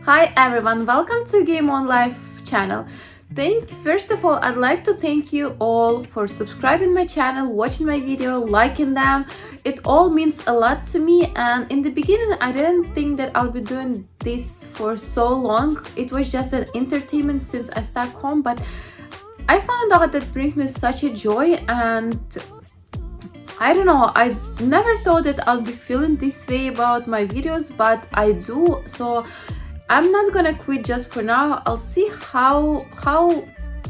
Hi everyone, welcome to Game on Life channel. First of all, I'd like to thank you all for subscribing my channel, watching my video, liking them. It all means a lot to me, and in the beginning I didn't think that I'll be doing this for so long. It was just an entertainment since I stuck home, but I found out that brings me such a joy, and I don't know, I never thought that I'll be feeling this way about my videos, but I do. So I'm not gonna quit just for now. I'll see how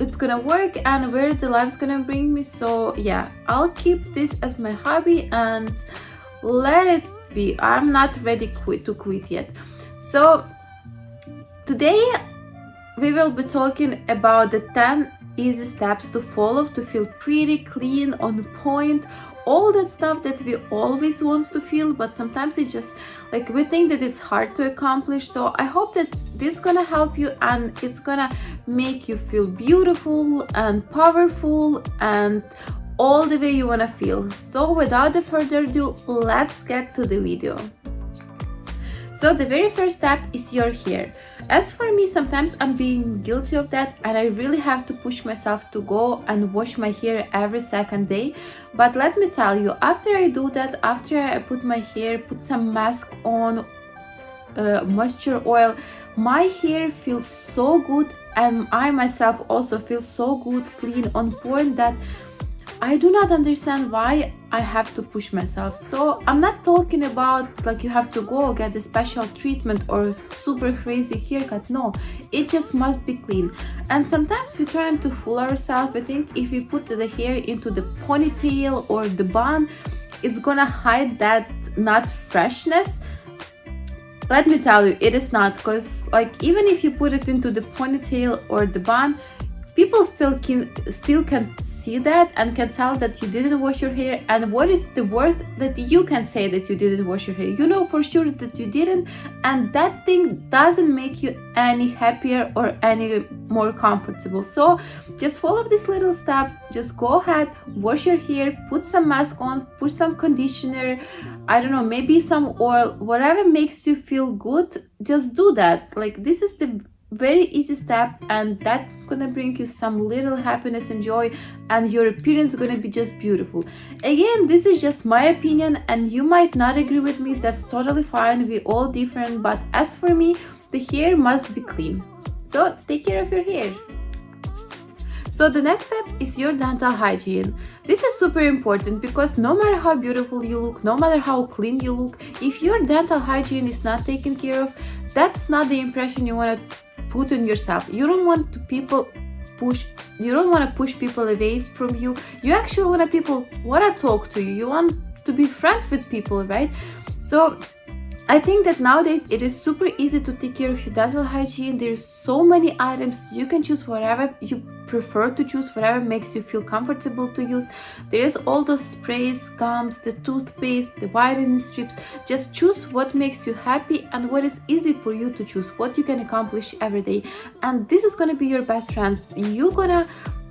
it's gonna work and where the life's gonna bring me. So yeah, I'll keep this as my hobby and let it be. I'm not ready to quit yet. So today we will be talking about the 10 easy steps to follow to feel pretty, clean, on point, all that stuff that we always want to feel, but sometimes it just like we think that it's hard to accomplish. So I hope that this is gonna help you and it's gonna make you feel beautiful and powerful and all the way you wanna feel. So without further ado, let's get to the video. So the very first step is your hair. As for me, sometimes I'm being guilty of that and I really have to push myself to go and wash my hair every second day. But let me tell you, after I do that, after I put my hair, put some mask on, moisture oil, my hair feels so good and I myself also feel so good, clean, on point that I do not understand why I have to push myself. So I'm not talking about like you have to go get a special treatment or super crazy haircut. No, it just must be clean. And sometimes we're trying to fool ourselves. We think if we put the hair into the ponytail or the bun, it's gonna hide that not freshness. Let me tell you, it is not, because like even if you put it into the ponytail or the bun, people still can see that and can tell that you didn't wash your hair. And what is the worth that you can say that you didn't wash your hair? You know for sure that you didn't, and that thing doesn't make you any happier or any more comfortable. So just follow this little step. Just go ahead, wash your hair, put some mask on, put some conditioner, I don't know, maybe some oil, whatever makes you feel good, just do that. Like this is the very easy step, and that's gonna bring you some little happiness and joy, and your appearance is gonna be just beautiful. Again, this is just my opinion and you might not agree with me. That's totally fine, we all different, but as for me, the hair must be clean. So take care of your hair. So the next step is your dental hygiene. This is super important because no matter how beautiful you look, no matter how clean you look, if your dental hygiene is not taken care of, that's not the impression you want to put on yourself. You don't want to push people away from you. You actually want people want to talk to you. You want to be friends with people, right? So I think that nowadays it is super easy to take care of your dental hygiene. There's so many items. You can choose whatever you prefer to choose, whatever makes you feel comfortable to use. There is all those sprays, gums, the toothpaste, the whitening strips. Just choose what makes you happy and what is easy for you to choose, what you can accomplish every day. And this is gonna be your best friend.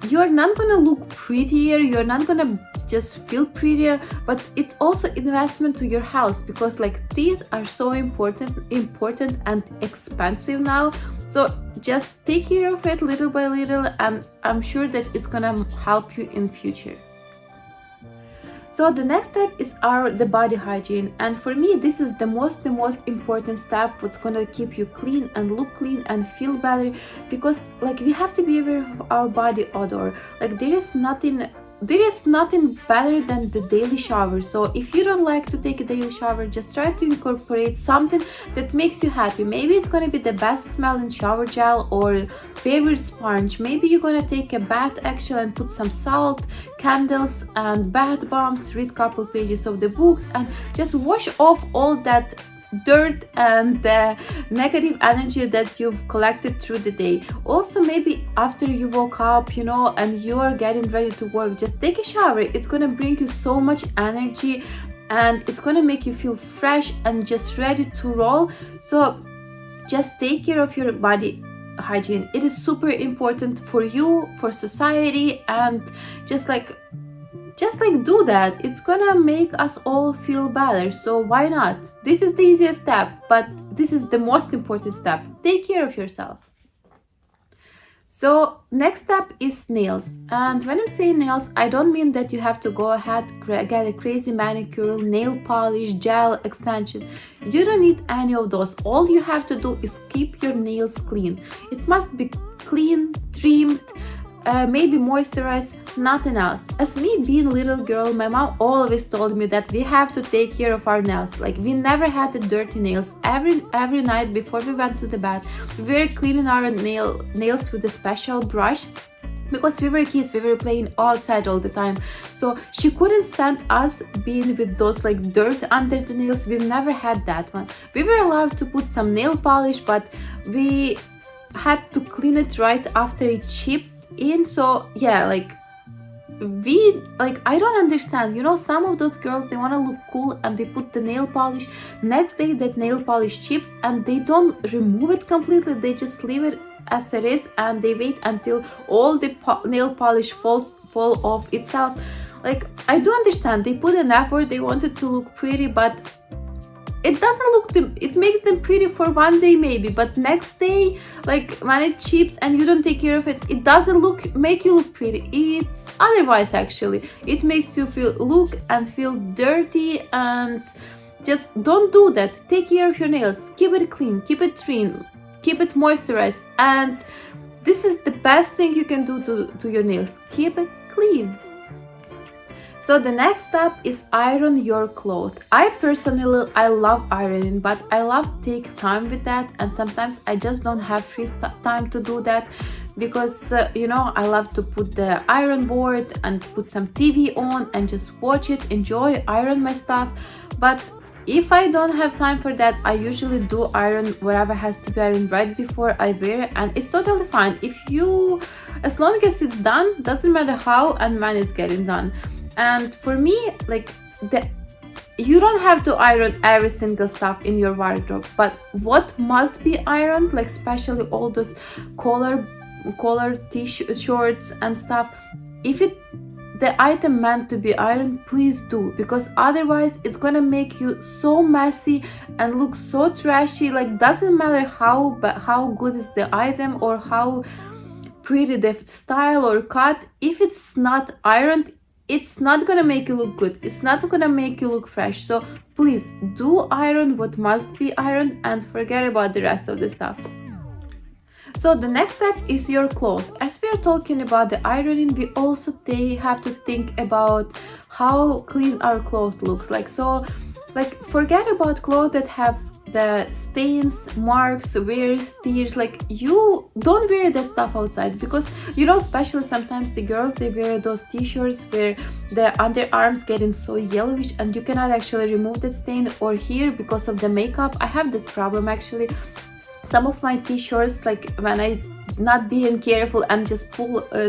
You're not gonna look prettier, you're not gonna just feel prettier, but it's also investment to your house, because like teeth are so important and expensive now. So just take care of it little by little, and I'm sure that it's gonna help you in future. So the next step is the body hygiene, and for me this is the most important step, what's gonna keep you clean and look clean and feel better, because like we have to be aware of our body odor. Like there is nothing better than the daily shower. So if you don't like to take a daily shower, just try to incorporate something that makes you happy. Maybe it's gonna be the best smelling shower gel or favorite sponge. Maybe you're gonna take a bath actually and put some salt, candles and bath bombs, read couple pages of the books, and just wash off all that dirt and the negative energy that you've collected through the day. Also, maybe after you woke up, and you are getting ready to work, just take a shower. It's gonna bring you so much energy and it's gonna make you feel fresh and just ready to roll. So just take care of your body hygiene. It is super important for you, for society, and just like just like do that. It's gonna make us all feel better, so why not? This is the easiest step, but this is the most important step. Take care of yourself. So next step is nails, and when I'm saying nails, I don't mean that you have to go ahead get a crazy manicure, nail polish, gel, extension. You don't need any of those. All you have to do is keep your nails clean. It must be clean, trimmed, maybe moisturized, nothing else. As me being a little girl, my mom always told me that we have to take care of our nails. Like, we never had the dirty nails. Every night before we went to the bed, we were cleaning our nails with a special brush, because we were kids, we were playing outside all the time, so she couldn't stand us being with those like dirt under the nails. We've never had that one. We were allowed to put some nail polish, but we had to clean it right after it chipped in. So yeah, like I don't understand, some of those girls, they want to look cool and they put the nail polish. Next day that nail polish chips and they don't remove it completely, they just leave it as it is and they wait until all the nail polish fall off itself. Like, I do understand, they put an effort, they wanted to look pretty, but it doesn't look it makes them pretty for one day maybe, but next day, like when it chips and you don't take care of it, it doesn't make you look pretty. It's otherwise, actually it makes you feel dirty, and just don't do that. Take care of your nails, keep it clean, keep it trimmed, keep it moisturized, and this is the best thing you can do to your nails. Keep it clean. So the next step is iron your clothes. I personally, I love ironing, but I love take time with that, and sometimes I just don't have free time to do that, because I love to put the iron board and put some TV on and just watch it, enjoy, iron my stuff. But if I don't have time for that, I usually do iron whatever has to be ironed right before I wear it, and it's totally fine. As long as it's done, doesn't matter how and when it's getting done. And for me, like, you don't have to iron every single stuff in your wardrobe, but what must be ironed, like especially all those collar t-shirts and stuff, if the item meant to be ironed, please do, because otherwise it's gonna make you so messy and look so trashy. Like, doesn't matter how good is the item or how pretty the style or cut, if it's not ironed, it's not gonna make you look good, it's not gonna make you look fresh. So please do iron what must be ironed and forget about the rest of the stuff. So the next step is your clothes. As we are talking about the ironing, we also have to think about how clean our clothes looks like. So like, forget about clothes that have the stains, marks, wears, tears. Like, you don't wear that stuff outside, because especially sometimes the girls, they wear those t-shirts where the underarms getting so yellowish and you cannot actually remove that stain or hair because of the makeup. I have that problem actually. Some of my t-shirts, like when I not being careful and just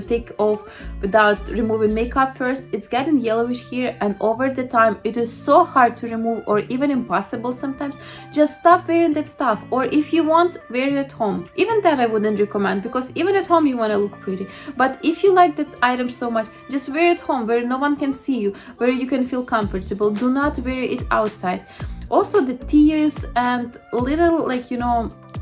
take off without removing makeup first, it's getting yellowish here, and over the time it is so hard to remove, or even impossible sometimes. Just stop wearing that stuff, or if you want, wear it at home. Even that I wouldn't recommend, because even at home you want to look pretty, but if you like that item so much, just wear it at home where no one can see you, where you can feel comfortable. Do not wear it outside. Also the tears and little,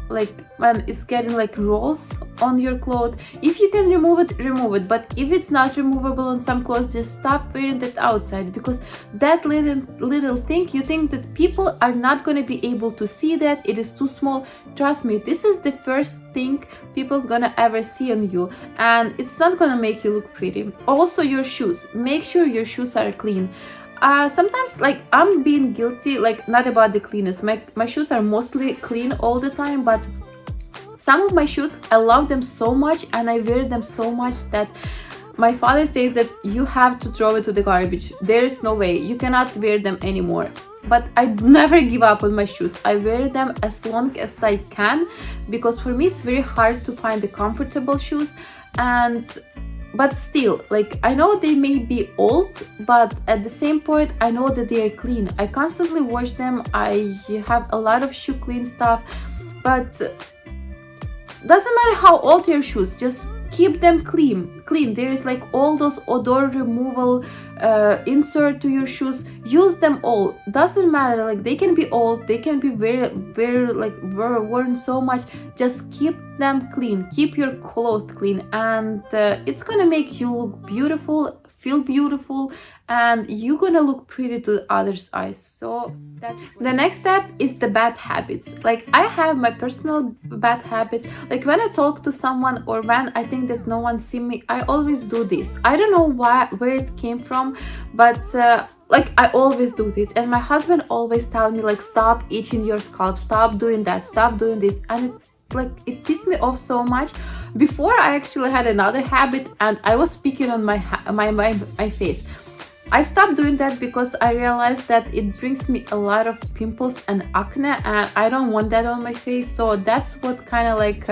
like when it's getting like rolls on your clothes, if you can remove it, but if it's not removable on some clothes, just stop wearing that outside, because that little thing, you think that people are not going to be able to see that, it is too small. Trust me, this is the first thing people's gonna ever see on you, and it's not gonna make you look pretty. Also your shoes, make sure your shoes are clean. Sometimes, like, I'm being guilty, like, not about the cleanness. My shoes are mostly clean all the time, but some of my shoes, I love them so much and I wear them so much that my father says that you have to throw it to the garbage. There is no way, you cannot wear them anymore. But I never give up on my shoes. I wear them as long as I can, because for me it's very hard to find the comfortable shoes. But still, like, I know they may be old, but at the same point, I know that they are clean. I constantly wash them. I have a lot of shoe clean stuff, but doesn't matter how old your shoes, just keep them clean. There is like all those odor removal insert to your shoes. Use them all, doesn't matter, like they can be old, they can be very like very worn so much. Just keep them clean, keep your clothes clean, and it's gonna make you look beautiful, feel beautiful, and you're gonna look pretty to others' eyes. So the next step is the bad habits. Like I have my personal bad habits. Like when I talk to someone or when I think that no one see me, I always do this. I don't know where it came from, but like I always do it. And my husband always tell me like, stop itching your scalp, stop doing that, stop doing this. And it pissed me off so much. Before, I actually had another habit, and I was picking on my face. I stopped doing that because I realized that it brings me a lot of pimples and acne, and I don't want that on my face. So that's what kind of like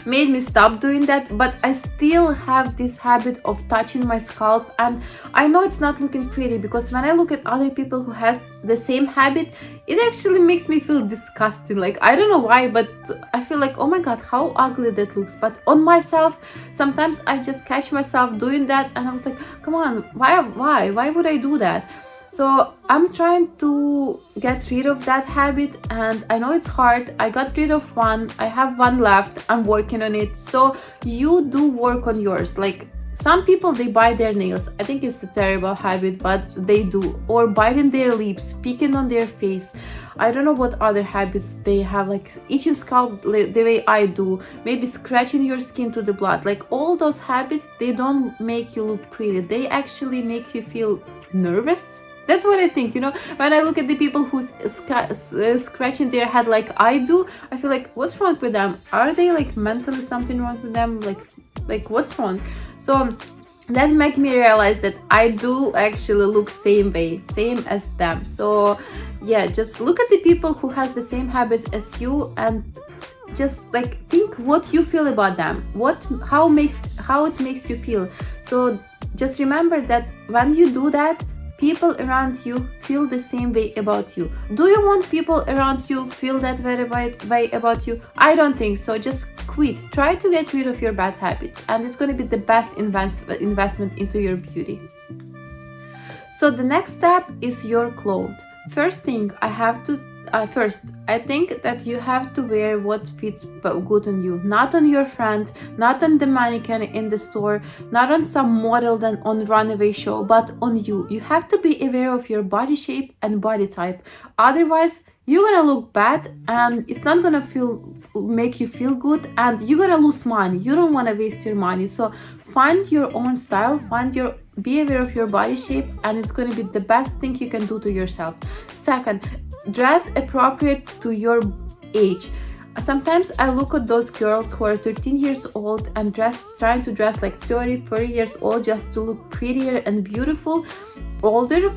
made me stop doing that. But I still have this habit of touching my scalp, and I know it's not looking pretty, because when I look at other people who has the same habit, it actually makes me feel disgusting. Like I don't know why, but I feel like, oh my god, how ugly that looks. But on myself, sometimes I just catch myself doing that, and I was like, come on, why would I do that? So I'm trying to get rid of that habit, and I know it's hard. I got rid of one, I have one left, I'm working on it. So you do work on yours. Like some people, they bite their nails. I think it's a terrible habit, but they do. Or biting their lips, picking on their face. I don't know what other habits they have, like itching scalp the way I do, maybe scratching your skin to the blood. Like all those habits, they don't make you look pretty, they actually make you feel nervous. That's what I think, you know. When I look at the people who's scratching their head like I do, I feel like, what's wrong with them? Are they like mentally something wrong with them? Like what's wrong? So that made me realize that I do actually look same as them. So yeah, just look at the people who has the same habits as you, and just like think what you feel about them, how it makes you feel. So just remember that when you do that, people around you feel the same way about you. Do you want people around you feel that way about you? I don't think so. Just quit. Try to get rid of your bad habits, and it's going to be the best investment into your beauty. So the next step is your clothes. First thing, I think that you have to wear what fits good on you, not on your friend, not on the mannequin in the store, not on some model than on runway show, but on you. You have to be aware of your body shape and body type. Otherwise, you're gonna look bad, and it's not gonna make you feel good, and you're gonna lose money. You don't want to waste your money. So find your own style, be aware of your body shape, and it's going to be the best thing you can do to yourself. Second, dress appropriate to your age. Sometimes I look at those girls who are 13 years old and trying to dress like 30 years old just to look prettier and beautiful. Older,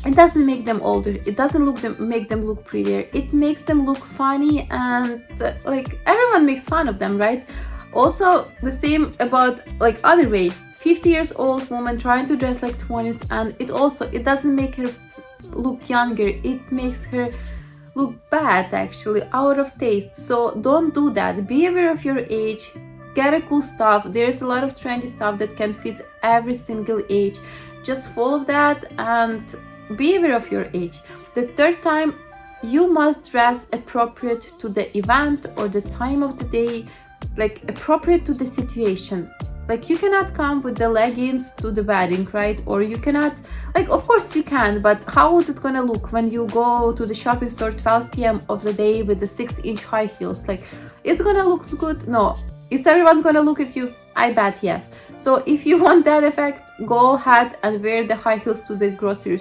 it doesn't make them older, it doesn't make them look prettier, it makes them look funny, and like everyone makes fun of them, right? Also the same about like other way, 50 years old woman trying to dress like 20s, and it doesn't make her look younger, it makes her look bad, actually out of taste. So don't do that. Be aware of your age, get a cool stuff. There's a lot of trendy stuff that can fit every single age. Just follow that and be aware of your age. The third time, you must dress appropriate to the event or the time of the day, like appropriate to the situation. Like you cannot come with the leggings to the wedding, right? Or you cannot, like of course you can, but how is it gonna look when you go to the shopping store 12 p.m. of the day with the 6-inch high heels? Like, it's gonna look good? No. Is everyone gonna look at you? I bet yes. So if you want that effect, go ahead and wear the high heels to the grocery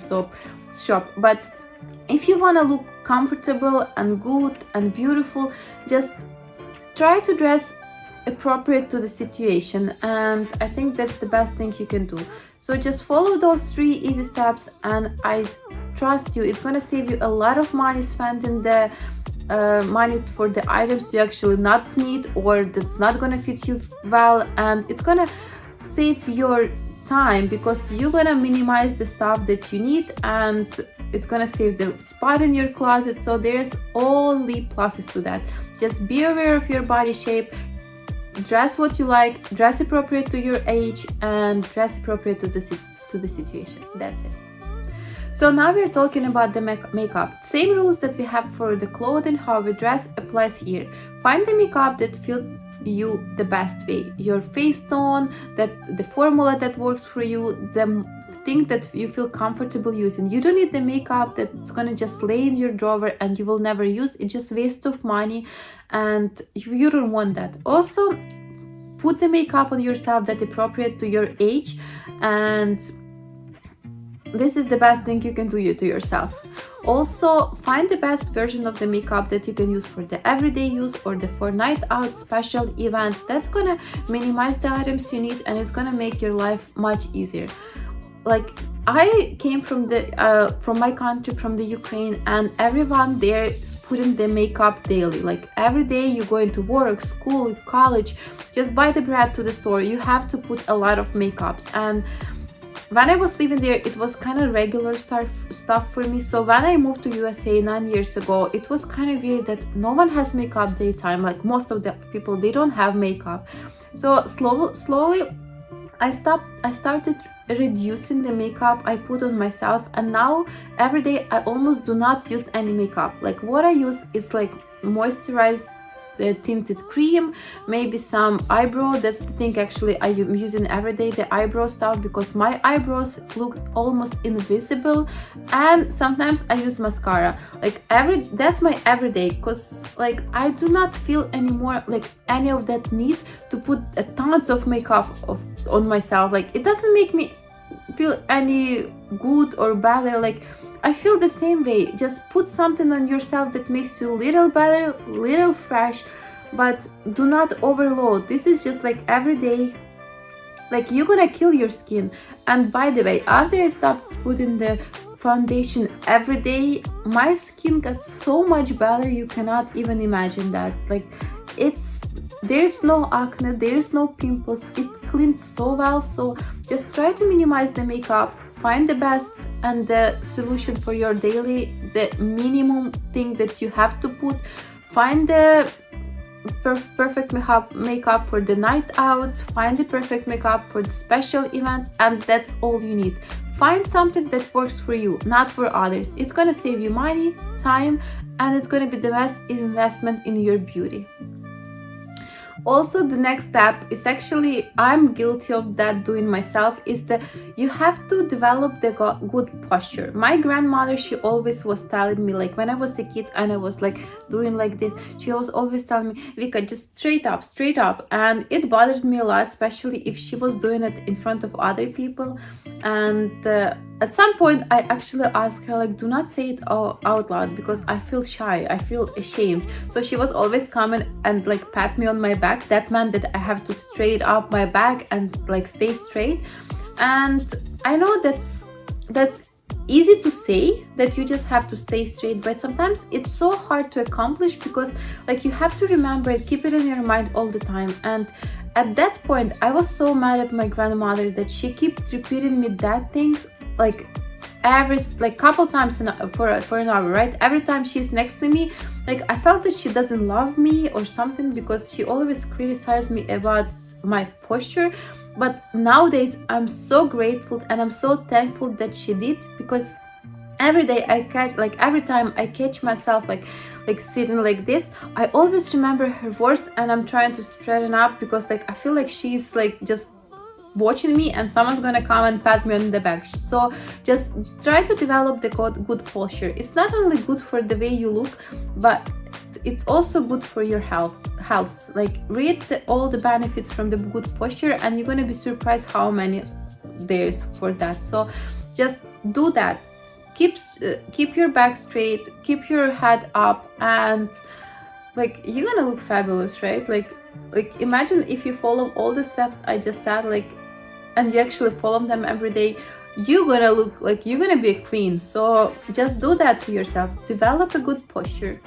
shop. But if you wanna look comfortable and good and beautiful, just try to dress appropriate to the situation, and I think that's the best thing you can do. So just follow those 3 easy steps, and I trust you, it's gonna save you a lot of money spending the money for the items you actually not need or that's not gonna fit you well, and it's gonna save your time because you're gonna minimize the stuff that you need, and it's gonna save the spot in your closet. So there's only pluses to that. Just be aware of your body shape, dress what you like, dress appropriate to your age, and dress appropriate to the situation. That's it. So now we're talking about the makeup. Same rules that we have for the clothing, how we dress applies here. Find the makeup that fits you the best way. Your face tone, that the formula that works for you, the thing that you feel comfortable using. You don't need the makeup that's gonna just lay in your drawer and you will never use. It's just waste of money, and you don't want that. Also, put the makeup on yourself that's appropriate to your age, and this is the best thing you can do to yourself. Also, find the best version of the makeup that you can use for the everyday use or the for night out special event. That's gonna minimize the items you need, and it's gonna make your life much easier. Like, I came from my country, from the Ukraine, and everyone there is putting the makeup daily. Like, every day you go into work, school, college, just buy the bread to the store, you have to put a lot of makeups. And when I was living there, it was kind of regular stuff for me. So when I moved to USA 9 years ago, it was kind of weird that no one has makeup daytime. Like, most of the people, they don't have makeup. So slowly I started reducing the makeup I put on myself, and now every day I almost do not use any makeup. Like, what I use is like moisturize, the tinted cream, maybe some eyebrow. That's the thing actually I'm using every day, the eyebrow stuff, because my eyebrows look almost invisible. And sometimes I use mascara. Like, that's my everyday, because like I do not feel anymore like any of that need to put tons of makeup on myself. Like, it doesn't make me feel any good or better. Like, I feel the same way. Just put something on yourself that makes you a little better, little fresh, but do not overload. This is just like every day. Like, you're gonna kill your skin. And by the way, after I stopped putting the foundation every day, my skin got so much better, you cannot even imagine that. Like, there's no acne, there's no pimples, it cleans so well. So just try to minimize the makeup, find the best and the solution for your daily, the minimum thing that you have to put. Find the perfect makeup for the night outs, find the perfect makeup for the special events, and that's all you need. Find something that works for you, not for others. It's gonna save you money, time, and it's gonna be the best investment in your beauty. Also, the next step is actually, I'm guilty of that doing myself, is that you have to develop the good posture. My grandmother, she always was telling me, like when I was a kid and I was like doing like this, she was always telling me, Vika, just straight up. And it bothered me a lot, especially if she was doing it in front of other people. And at some point I actually asked her, like, do not say it out loud, because I feel shy, I feel ashamed. So she was always coming and like pat me on my back. That meant that I have to straight up my back and like stay straight. And I know that's easy to say, that you just have to stay straight, but sometimes it's so hard to accomplish, because like you have to remember it, keep it in your mind all the time. And at that point I was so mad at my grandmother that she kept repeating me that thing like every couple times for an hour, right? Every time she's next to me, like I felt that she doesn't love me or something, because she always criticized me about my posture. But nowadays I'm so grateful and I'm so thankful that she did, because every day every time I catch myself like sitting like this, I always remember her words and I'm trying to straighten up, because like I feel like she's like just watching me and someone's gonna come and pat me on the back. So just try to develop the good posture. It's not only good for the way you look, but it's also good for your health. Like, read all the benefits from the good posture and you're gonna be surprised how many there's for that. So just do that. Keep your back straight, keep your head up, and like you're gonna look fabulous, right? Like imagine if you follow all the steps I just said, like, and you actually follow them every day, you're gonna look like you're gonna be a queen. So just do that to yourself. Develop a good posture.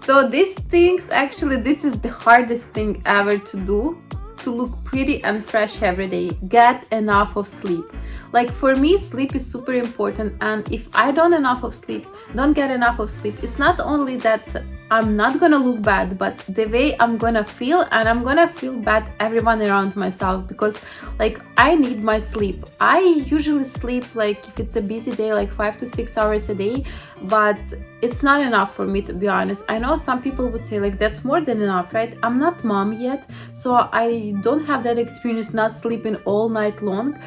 So these things, actually this is the hardest thing ever to do, to look pretty and fresh every day. Get enough of sleep. Like for me, sleep is super important, and if I don't get enough of sleep, it's not only that I'm not gonna look bad, but the way I'm gonna feel, and I'm gonna feel bad everyone around myself, because like I need my sleep. I usually sleep, like if it's a busy day, like 5 to 6 hours a day, but it's not enough for me, to be honest. I know some people would say like that's more than enough, right? I'm not mom yet, so I don't have that experience not sleeping all night long.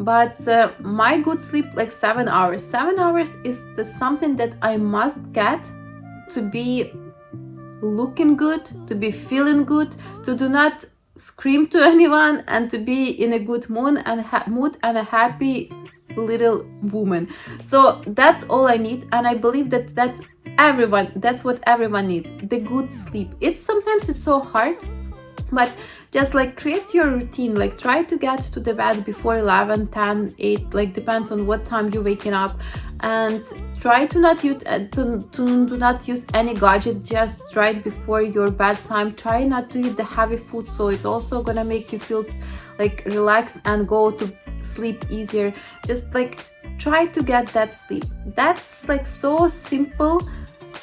But my good sleep, like 7 hours. 7 hours is something that I must get to be looking good, to be feeling good, to do not scream to anyone, and to be in a good mood and a happy little woman. So that's all I need, and I believe that that's what everyone needs, the good sleep. It's sometimes it's so hard, but just like create your routine, like try to get to the bed before 11, 10, 8, like depends on what time you're waking up, and try to not use do not use any gadget just right before your bedtime. Try not to eat the heavy food, so it's also gonna make you feel like relaxed and go to sleep easier. Just like try to get that sleep. That's like so simple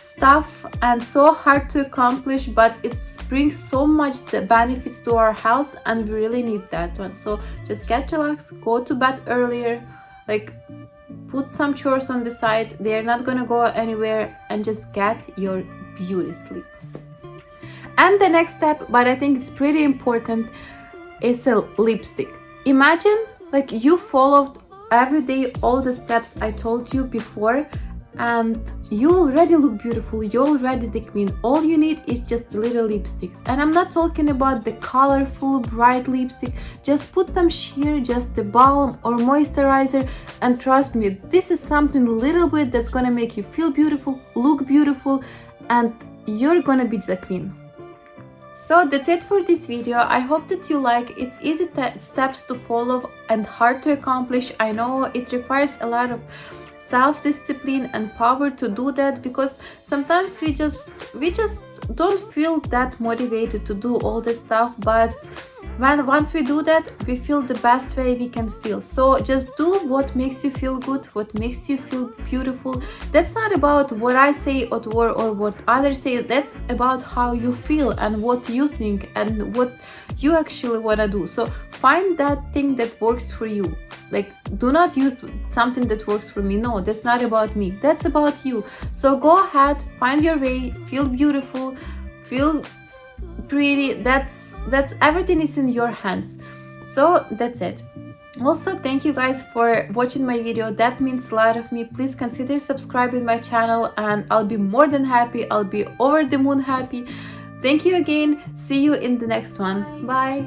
stuff and so hard to accomplish, but it brings so much the benefits to our health, and we really need that one. So just get relaxed, go to bed earlier, like put some chores on the side, they're not gonna go anywhere, and just get your beauty sleep. And the next step, but I think it's pretty important, is a lipstick. Imagine like you followed every day all the steps I told you before, and you already look beautiful, you're already the queen. All you need is just little lipsticks, and I'm not talking about the colorful bright lipstick. Just put them sheer, just the balm or moisturizer, and trust me, this is something little bit that's gonna make you feel beautiful, look beautiful, and you're gonna be the queen. So that's it for this video. I hope that you like. It's easy steps to follow and hard to accomplish. I know it requires a lot of self-discipline and power to do that, because sometimes we just don't feel that motivated to do all this stuff, but once we do that, we feel the best way we can feel. So just do what makes you feel good, what makes you feel beautiful. That's not about what I say or what others say. That's about how you feel and what you think and what you actually want to do. So find that thing that works for you. Like, do not use something that works for me. No, that's not about me, that's about you. So go ahead, find your way, feel beautiful, feel pretty. That's everything is in your hands. So that's it. Also, thank you guys for watching my video. That means a lot of me. Please consider subscribing my channel, and I'll be more than happy. I'll be over the moon happy. Thank you again. See you in the next one. Bye.